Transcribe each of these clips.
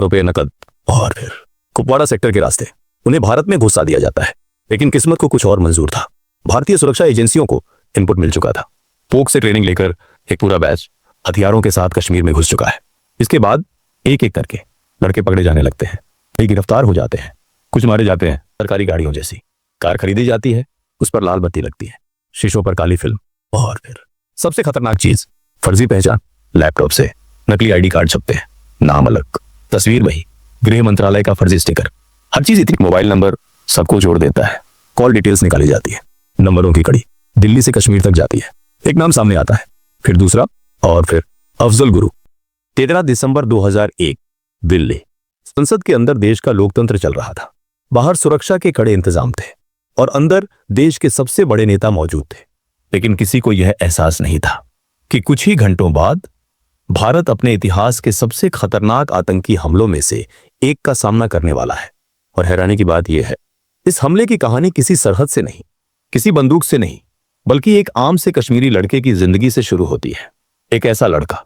रुपए नकद और फिर कुपवाड़ा सेक्टर के रास्ते उन्हें भारत में घुसा दिया जाता है। लेकिन किस्मत को कुछ और मंजूर था। भारतीय सुरक्षा एजेंसियों को इनपुट मिल चुका था। पोक से ट्रेनिंग लेकर एक पूरा बैच हथियारों के साथ कश्मीर में घुस चुका है। इसके बाद एक एक करके लड़के पकड़े जाने लगते हैं, कई गिरफ्तार हो जाते हैं, कुछ मारे जाते हैं। सरकारी गाड़ियों जैसी कार खरीदी जाती है, उस पर लाल बत्ती लगती है, शीशों पर काली फिल्म और फिर सबसे खतरनाक चीज फर्जी पहचान। लैपटॉप से नकली आईडी कार्ड छपते हैं, नाम अलग, तस्वीर वही, गृह मंत्रालय का फर्जी स्टिकर, हर चीज इतनी। मोबाइल नंबर सबको जोड़ देता है, कॉल डिटेल्स निकाली जाती है, नंबरों की कड़ी दिल्ली से कश्मीर तक जाती है। एक नाम सामने आता है, फिर दूसरा और फिर अफजल गुरु। 13 दिसंबर 2001 दिल्ली। संसद के अंदर देश का लोकतंत्र चल रहा था। बाहर सुरक्षा के कड़े इंतजाम थे और अंदर देश के सबसे बड़े नेता मौजूद थे। लेकिन किसी को यह एहसास नहीं था कि कुछ ही घंटों बाद भारत अपने इतिहास के सबसे खतरनाक आतंकी हमलों में से एक का सामना करने वाला है। और हैरानी की बात यह है, इस हमले की कहानी किसी सरहद से नहीं, किसी बंदूक से नहीं, बल्कि एक आम से कश्मीरी लड़के की जिंदगी से शुरू होती है। एक ऐसा लड़का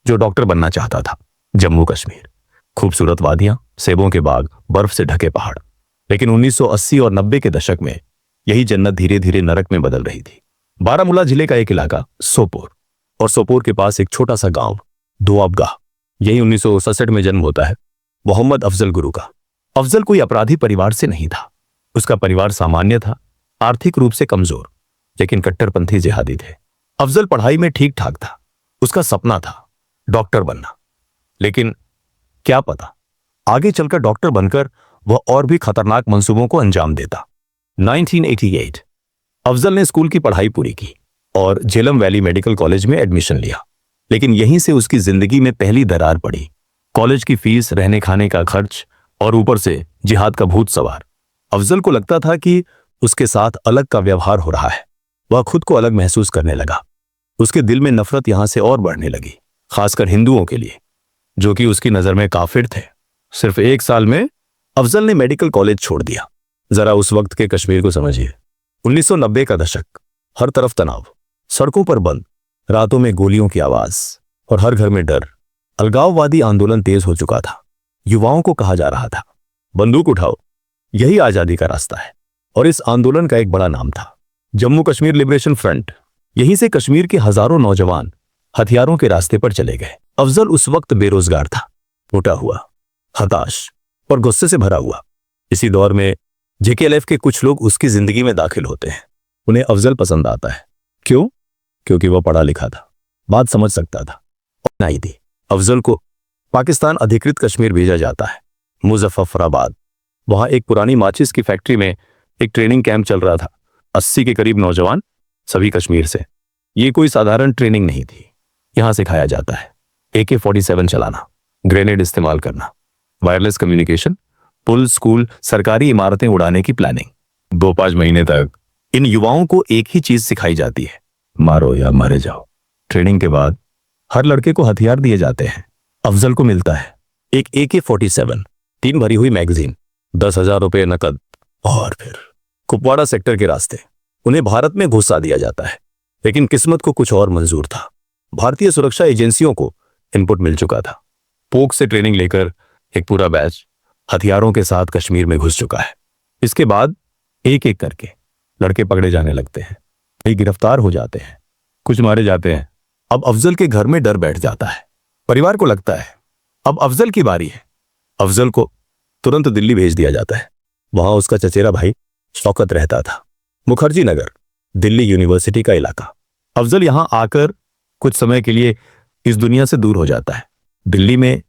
जो डॉक्टर बनना चाहता था। जम्मू कश्मीर, खूबसूरत वादियां, सेबों के बाग, बर्फ से ढके पहाड़। लेकिन 1980 और 90 के दशक में यही जन्नत धीरे धीरे नरक में बदल रही थी। बारामूला जिले का एक इलाका सोपोर, और सोपोर के पास एक छोटा सा गांव दुआबगाह। यही 1967 में जन्म होता है मोहम्मद अफजल गुरु का। अफजल कोई अपराधी परिवार से नहीं था। उसका परिवार सामान्य था, आर्थिक रूप से कमजोर, लेकिन कट्टरपंथी जिहादी थे। अफजल पढ़ाई में ठीक ठाक था। उसका सपना था डॉक्टर बनना। लेकिन क्या पता आगे चलकर डॉक्टर बनकर वह और भी खतरनाक मंसूबों को अंजाम देता। 1988 अफजल ने स्कूल की पढ़ाई पूरी की और झेलम वैली मेडिकल कॉलेज में एडमिशन लिया। लेकिन यहीं से उसकी जिंदगी में पहली दरार पड़ी। कॉलेज की फीस, रहने खाने का खर्च और ऊपर से जिहाद का भूत सवार। अफजल को लगता था कि उसके साथ अलग का व्यवहार हो रहा है। वह खुद को अलग महसूस करने लगा। उसके दिल में नफरत यहां से और बढ़ने लगी, खासकर हिंदुओं के लिए, जो कि उसकी नजर में काफिर थे। सिर्फ 1 साल में अफजल ने मेडिकल कॉलेज छोड़ दिया। जरा उस वक्त के कश्मीर को समझिए। 1990 का दशक, हर तरफ तनाव, सड़कों पर बंद, रातों में गोलियों की आवाज और हर घर में डर। अलगाववादी आंदोलन तेज हो चुका था। युवाओं को कहा जा रहा था, बंदूक उठाओ, यही आजादी का रास्ता है। और इस आंदोलन का एक बड़ा नाम था जम्मू कश्मीर लिबरेशन फ्रंट। यहीं से कश्मीर के हजारों नौजवान हथियारों के रास्ते पर चले गए। अफजल उस वक्त बेरोजगार था, टूटा हुआ, हताश और गुस्से से भरा हुआ। इसी दौर में जेकेएलएफ के कुछ लोग उसकी जिंदगी में दाखिल होते हैं। उन्हें अफजल पसंद आता है। क्यों? क्योंकि वह पढ़ा लिखा था, बात समझ सकता था। और नहीं थी। अफजल को पाकिस्तान अधिकृत कश्मीर भेजा जाता है, मुजफ्फराबाद। वहां एक पुरानी माचिस की फैक्ट्री में एक ट्रेनिंग कैंप चल रहा था। 80 के करीब नौजवान, सभी कश्मीर से। ये कोई साधारण ट्रेनिंग नहीं थी। यहां सिखाया जाता है AK-47 चलाना, ग्रेनेड इस्तेमाल करना, वायरलेस कम्युनिकेशन, पुल, स्कूल, सरकारी इमारतें उड़ाने की प्लानिंग। 2-5 महीने तक इन युवाओं को एक ही चीज सिखाई जाती है, मारो या मारे जाओ। ट्रेनिंग के बाद हर लड़के को हथियार दिए जाते हैं। अफजल को मिलता है एक AK-47, 3 भरी हुई मैगजीन, 10,000 रुपये नकद और फिर कुपवाड़ा सेक्टर के रास्ते उन्हें भारत में घुसा दिया जाता है। लेकिन किस्मत को कुछ और मंजूर था। भारतीय सुरक्षा एजेंसियों को इनपुट मिल चुका था। पोक से ट्रेनिंग लेकर एक पूरा बैच हथियारों के साथ कश्मीर में घुस चुका है। इसके बाद एक एक करके लड़के पकड़े जाने लगते हैं, कई गिरफ्तार हो जाते हैं, कुछ मारे जाते हैं। अब अफजल के घर में डर बैठ जाता है। परिवार को लगता है अब अफजल की बारी है। अफजल को तुरंत दिल्ली भेज दिया जाता है। वहां उसका चचेरा भाई शौकत रहता था। मुखर्जी नगर, दिल्ली यूनिवर्सिटी का इलाका। अफजल यहां आकर कुछ समय के लिए इस दुनिया से दूर हो जाता है। दिल्ली में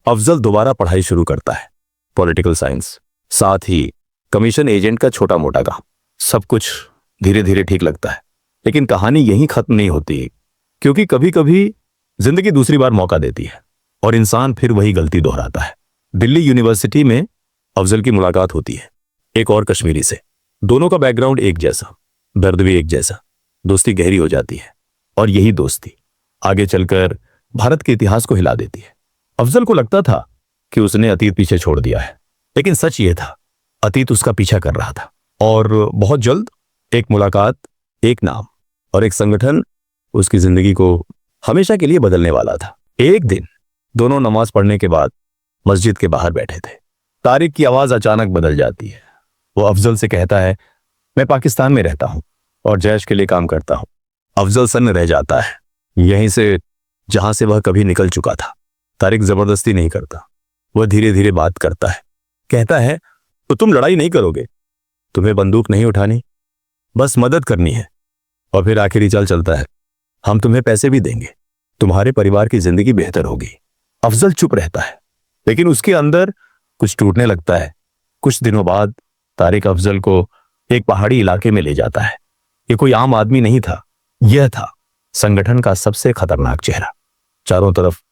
अफजल दोबारा पढ़ाई शुरू करता है, पॉलिटिकल साइंस, साथ ही कमीशन एजेंट का छोटा मोटा काम। सब कुछ धीरे धीरे ठीक लगता है। लेकिन कहानी यहीं खत्म नहीं होती, क्योंकि कभी कभी जिंदगी दूसरी बार मौका देती है और इंसान फिर वही गलती दोहराता है। दिल्ली यूनिवर्सिटी में अफजल की मुलाकात होती है एक और कश्मीरी से। दोनों का बैकग्राउंड एक जैसा, दर्द भी एक जैसा। दोस्ती गहरी हो जाती है और यही दोस्ती आगे चलकर भारत के इतिहास को हिला देती है। अफजल को लगता था कि उसने अतीत पीछे छोड़ दिया है, लेकिन सच ये था, अतीत उसका पीछा कर रहा था। और बहुत जल्द एक मुलाकात, एक नाम और एक संगठन उसकी जिंदगी को हमेशा के लिए बदलने वाला था। एक दिन दोनों नमाज पढ़ने के बाद मस्जिद के बाहर बैठे थे। तारिक की आवाज अचानक बदल जाती है। वो अफजल से कहता है, मैं पाकिस्तान में रहता हूं और जैश के लिए काम करता हूं। अफजल सन्न रह जाता है, यहीं से जहां से वह कभी निकल चुका था। तारिक जबरदस्ती नहीं करता, वह धीरे धीरे बात करता है। कहता है, तो तुम लड़ाई नहीं करोगे, तुम्हें बंदूक नहीं उठानी, बस मदद करनी है। और फिर आखिरी चाल चलता है, हम तुम्हें पैसे भी देंगे, तुम्हारे परिवार की जिंदगी बेहतर होगी। अफजल चुप रहता है, लेकिन उसके अंदर कुछ टूटने लगता है। कुछ दिनों बाद तारिक अफजल को एक पहाड़ी इलाके में ले जाता है। ये कोई आम आदमी नहीं था, यह था संगठन का सबसे खतरनाक चेहरा। चारों तरफ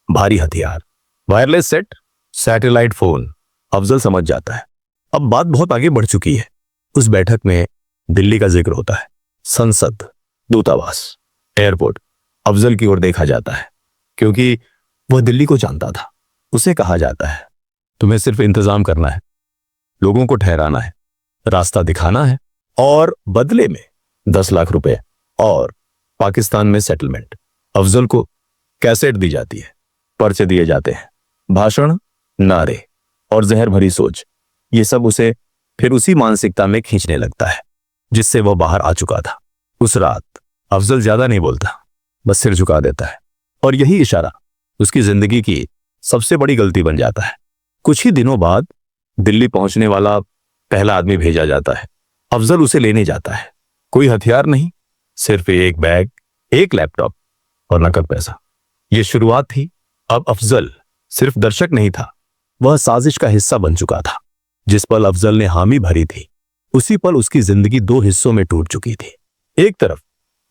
भारी हथियार, wireless set, satellite phone. Afzal समझ जाता है अब बात बहुत आगे बढ़ चुकी है। उस बैठक में दिल्ली का जिक्र होता है। संसद, दूतावास, एयरपोर्ट। अफजल की ओर देखा जाता है क्योंकि वह दिल्ली को जानता था। उसे कहा जाता है, तुम्हें सिर्फ इंतजाम करना है, लोगों को ठहराना है, रास्ता दिखाना है और बदले में 10 लाख रुपए और पाकिस्तान में सेटलमेंट। अफजल को कैसेट दी जाती है, पर्चे दिए जाते हैं, भाषण, नारे और जहर भरी सोच। ये सब उसे फिर उसी मानसिकता में खींचने लगता है जिससे वह बाहर आ चुका था। उस रात अफजल ज्यादा नहीं बोलता, बस सिर झुका देता है और यही इशारा उसकी जिंदगी की सबसे बड़ी गलती बन जाता है। कुछ ही दिनों बाद दिल्ली पहुंचने वाला पहला आदमी भेजा जाता है। अफजल उसे लेने जाता है। कोई हथियार नहीं, सिर्फ एक बैग, एक लैपटॉप और नकद पैसा। यह शुरुआत थी। अब अफजल सिर्फ दर्शक नहीं था, वह साजिश का हिस्सा बन चुका था। जिस पल अफजल ने हामी भरी थी, उसी पल उसकी जिंदगी 2 हिस्सों में टूट चुकी थी। एक तरफ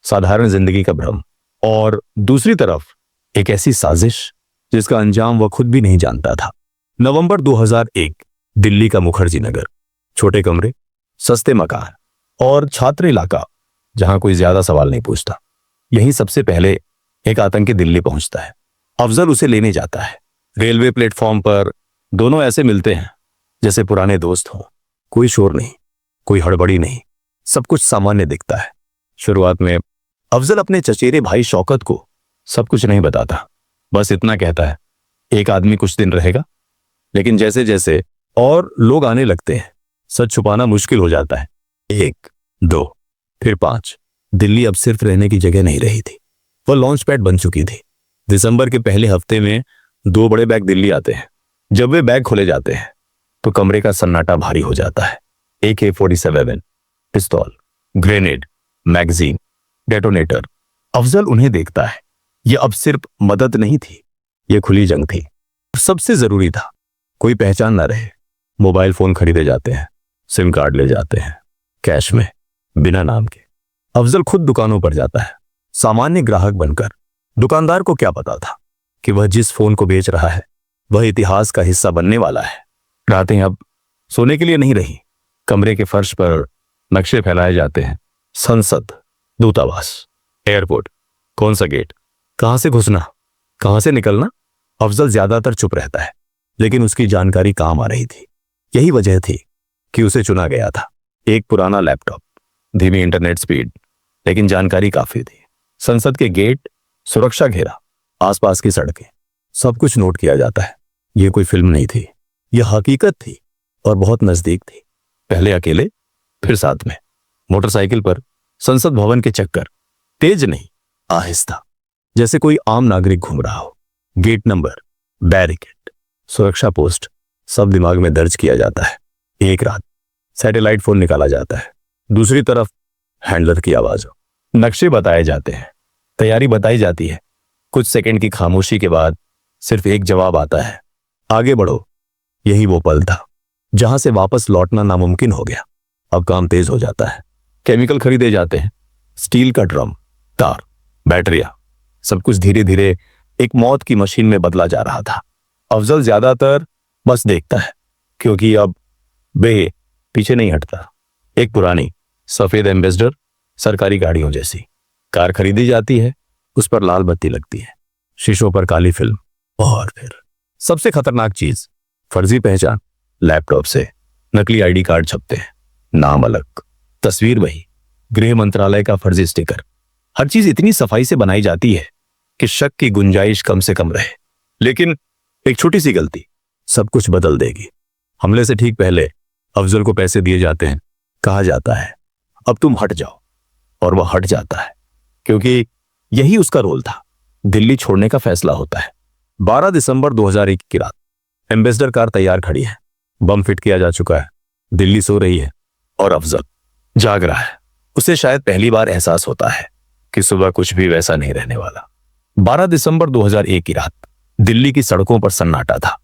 साधारण जिंदगी का भ्रम और दूसरी तरफ एक ऐसी साजिश जिसका अंजाम वह खुद भी नहीं जानता था। नवंबर 2001, दिल्ली का मुखर्जी नगर। छोटे कमरे, सस्ते मकान और छात्र इलाका जहां कोई ज्यादा सवाल नहीं पूछता। यहीं सबसे पहले एक आतंकी दिल्ली पहुंचता है। अफजल उसे लेने जाता है। रेलवे प्लेटफॉर्म पर दोनों ऐसे मिलते हैं जैसे पुराने दोस्त हों। कोई शोर नहीं, कोई हड़बड़ी नहीं, सब कुछ सामान्य दिखता है। शुरुआत में अफजल अपने चचेरे भाई शौकत को सब कुछ नहीं बताता, बस इतना कहता है, एक आदमी कुछ दिन रहेगा। लेकिन जैसे जैसे और लोग आने लगते हैं, सच छुपाना मुश्किल हो जाता है। 1, 2, फिर 5। दिल्ली अब सिर्फ रहने की जगह नहीं रही थी, वह लॉन्च पैड बन चुकी थी। दिसंबर के पहले हफ्ते में 2 बड़े बैग दिल्ली आते हैं। जब वे बैग खोले जाते हैं तो कमरे का सन्नाटा भारी हो जाता है। AK-47, पिस्तौल, ग्रेनेड, मैगजीन, डेटोनेटर। अफजल उन्हें देखता है। यह अब सिर्फ मदद नहीं थी, यह खुली जंग थी। सबसे जरूरी था, कोई पहचान ना रहे। मोबाइल फोन खरीदे जाते हैं, सिम कार्ड ले जाते हैं, कैश में, बिना नाम के। अफजल खुद दुकानों पर जाता है, सामान्य ग्राहक बनकर। दुकानदार को क्या पता था कि वह जिस फोन को बेच रहा है वह इतिहास का हिस्सा बनने वाला है। रातें अब सोने के लिए नहीं रही। कमरे के फर्श पर नक्शे फैलाए जाते हैं। संसद, दूतावास, एयरपोर्ट, कौन सा गेट, कहां से घुसना, कहां से निकलना। अफजल ज्यादातर चुप रहता है, लेकिन उसकी जानकारी काम आ रही थी। यही वजह थी कि उसे चुना गया था। एक पुराना लैपटॉप, धीमी इंटरनेट स्पीड, लेकिन जानकारी काफी थी। संसद के गेट, सुरक्षा घेरा, आसपास की सड़कें, सब कुछ नोट किया जाता है। यह कोई फिल्म नहीं थी, यह हकीकत थी और बहुत नजदीक थी। पहले अकेले, फिर साथ में, मोटरसाइकिल पर संसद भवन के चक्कर। तेज नहीं, आहिस्ता, जैसे कोई आम नागरिक घूम रहा हो। गेट नंबर, बैरिकेड, सुरक्षा पोस्ट, सब दिमाग में दर्ज किया जाता है। एक रात सैटेलाइट फोन निकाला जाता है। दूसरी तरफ हैंडलर की आवाज। नक्शे बताए जाते हैं, तैयारी बताई जाती है। कुछ सेकंड की खामोशी के बाद सिर्फ एक जवाब आता है, आगे बढ़ो। यही वो पल था जहां से वापस लौटना नामुमकिन हो गया। अब काम तेज हो जाता है। केमिकल खरीदे जाते हैं, स्टील का ड्रम, तार, बैटरियां, सब कुछ धीरे धीरे एक मौत की मशीन में बदला जा रहा था। अफजल ज्यादातर बस देखता है, क्योंकि अब वे पीछे नहीं हटता। एक पुरानी सफेद एम्बेसडर, सरकारी गाड़ियों जैसी कार खरीदी जाती है। उस पर लाल बत्ती लगती है, शीशों पर काली फिल्म। और फिर सबसे खतरनाक चीज, फर्जी पहचान। लैपटॉप से नकली आईडी कार्ड छपते हैं, नाम अलग, तस्वीर वही, गृह मंत्रालय का फर्जी स्टिकर। हर चीज इतनी सफाई से बनाई जाती है कि शक की गुंजाइश कम से कम रहे। लेकिन एक छोटी सी गलती, सब कुछ बदल देगी। हमले से ठीक पहले अफजल को पैसे दिए जाते हैं, कहा जाता है अब तुम हट जाओ, और वह हट जाता है क्योंकि यही उसका रोल था। दिल्ली छोड़ने का फैसला होता है। 12 दिसंबर 2001 की रात एम्बेसडर कार तैयार खड़ी है, बम फिट किया जा चुका है, दिल्ली सो रही है और अफजल जाग रहा है। उसे शायद पहली बार एहसास होता है कि सुबह कुछ भी वैसा नहीं रहने वाला। 12 दिसंबर 2001 की रात दिल्ली की सड़कों पर सन्नाटा था,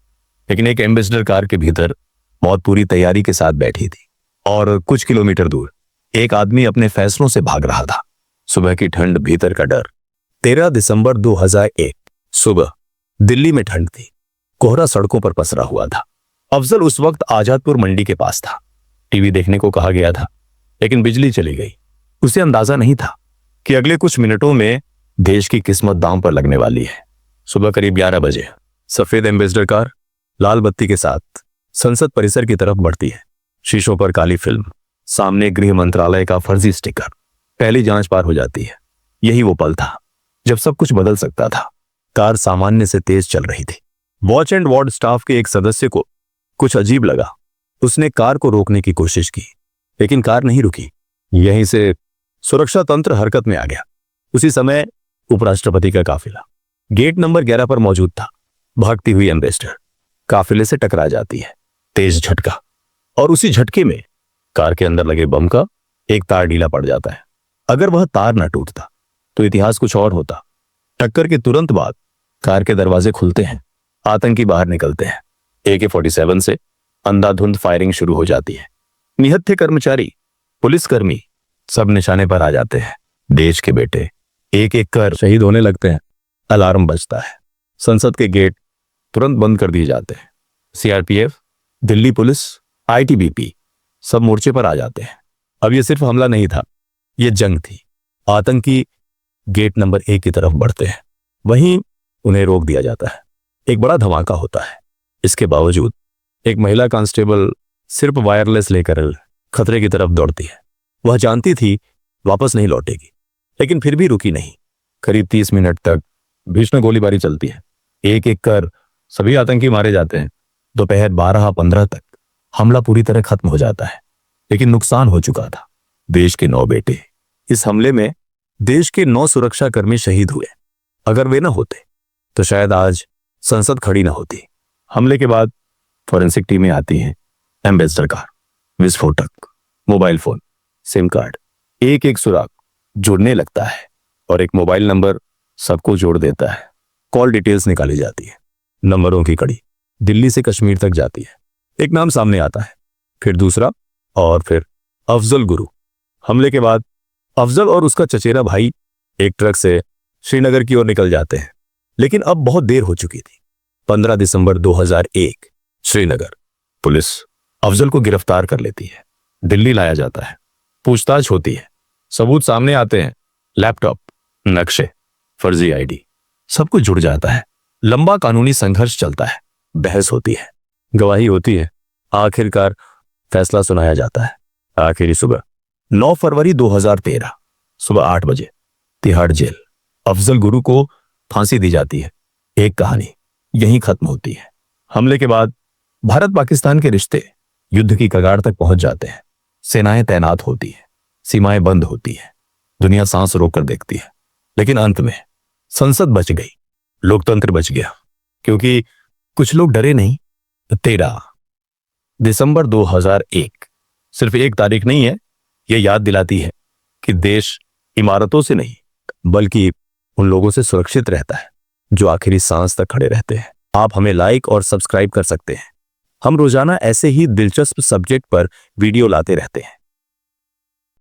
लेकिन एक एम्बेसडर कार के भीतर मौत पूरी तैयारी के साथ बैठी थी और कुछ किलोमीटर दूर एक आदमी अपने फैसलों से भाग रहा था। सुबह की ठंड, भीतर का डर। 13 दिसंबर 2001 सुबह दिल्ली में ठंड थी, कोहरा सड़कों पर पसरा हुआ था। अफजल उस वक्त आजादपुर मंडी के पास था। टीवी देखने को कहा गया था, लेकिन बिजली चली गई। उसे अंदाजा नहीं था कि अगले कुछ मिनटों में देश की किस्मत दांव पर लगने वाली है। सुबह करीब 11 बजे सफेद एम्बेसडर कार लाल बत्ती के साथ संसद परिसर की तरफ बढ़ती है। शीशों पर काली फिल्म, सामने गृह मंत्रालय का फर्जी स्टिकर। पहली जांच पार हो जाती है। यही वो पल था जब सब कुछ बदल सकता था। कार सामान्य से तेज चल रही थी। वॉच एंड वार्ड स्टाफ के एक सदस्य को कुछ अजीब लगा। उसने कार को रोकने की कोशिश की, लेकिन कार नहीं रुकी। यहीं से सुरक्षा तंत्र हरकत में आ गया। उसी समय उपराष्ट्रपति का काफिला गेट नंबर 11 पर मौजूद था। भागती हुई एम्बेसडर काफिले से टकरा जाती है। तेज झटका, और उसी झटके में कार के अंदर लगे बम का एक तार ढीला पड़ जाता है। अगर वह तार न टूटता तो इतिहास कुछ और होता। टक्कर के तुरंत बाद कार के दरवाजे खुलते हैं, आतंकी बाहर निकलते हैं। AK-47 से अंधाधुंध फायरिंग शुरू हो जाती है। निहत्थे कर्मचारी, पुलिसकर्मी सब निशाने पर आ जाते हैं। देश के बेटे एक एक कर शहीद होने लगते हैं। अलार्म बजता है। संसद के गेट तुरंत बंद कर दिए जाते हैं। CRPF, दिल्ली पुलिस, ITBP सब मोर्चे पर आ जाते हैं। अब यह सिर्फ हमला नहीं था, यह जंग थी। आतंकी गेट नंबर 1 की तरफ बढ़ते हैं, वहीं उन्हें रोक दिया जाता है। एक बड़ा धमाका होता है। इसके बावजूद एक महिला कांस्टेबल सिर्फ वायरलेस लेकर खतरे की तरफ दौड़ती है। वह जानती थी वापस नहीं लौटेगी, लेकिन फिर भी रुकी नहीं। करीब 30 मिनट तक भीषण गोलीबारी चलती है। एक एक कर सभी आतंकी मारे जाते हैं। दोपहर 12:15 तक हमला पूरी तरह खत्म हो जाता है, लेकिन नुकसान हो चुका था। देश के 9 बेटे। इस हमले में देश के 9 सुरक्षाकर्मी शहीद हुए। अगर वे न होते तो शायद आज संसद खड़ी न होती। हमले के बाद फॉरेंसिक टीमें आती हैं। एम्बेसडर कार, विस्फोटक, मोबाइल फोन, सिम कार्ड, एक एक सुराग जुड़ने लगता है और एक मोबाइल नंबर सबको जोड़ देता है। कॉल डिटेल्स निकाली जाती है। नंबरों की कड़ी दिल्ली से कश्मीर तक जाती है। एक नाम सामने आता है, फिर दूसरा, और फिर अफजल गुरु। हमले के बाद अफजल और उसका चचेरा भाई एक ट्रक से श्रीनगर की ओर निकल जाते हैं, लेकिन अब बहुत देर हो चुकी थी। 15 दिसंबर 2001 श्रीनगर। पुलिस अफजल को गिरफ्तार कर लेती है। दिल्ली लाया जाता है। पूछताछ होती है। सबूत सामने आते हैं। लैपटॉप, नक्शे, फर्जी ID, सब कुछ जुड़ जाता है। लंबा कानूनी संघर्ष चलता है। बहस होती है, गवाही होती है। आखिरकार फैसला सुनाया जाता है। आखिरी सुबह 9 फरवरी 2013 सुबह 8 बजे तिहाड़ जेल। अफजल गुरु को फांसी दी जाती है। एक कहानी यहीं खत्म होती है। हमले के बाद भारत पाकिस्तान के रिश्ते युद्ध की कगार तक पहुंच जाते हैं। सेनाएं तैनात होती हैं, सीमाएं बंद होती हैं, दुनिया सांस रोककर देखती है। लेकिन अंत में संसद बच गई, लोकतंत्र बच गया, क्योंकि कुछ लोग डरे नहीं। 13 दिसंबर 2001 सिर्फ एक तारीख नहीं है, यह याद दिलाती है कि देश इमारतों से नहीं बल्कि उन लोगों से सुरक्षित रहता है जो आखिरी सांस तक खड़े रहते हैं। आप हमें लाइक और सब्सक्राइब कर सकते हैं। हम रोजाना ऐसे ही दिलचस्प सब्जेक्ट पर वीडियो लाते रहते हैं।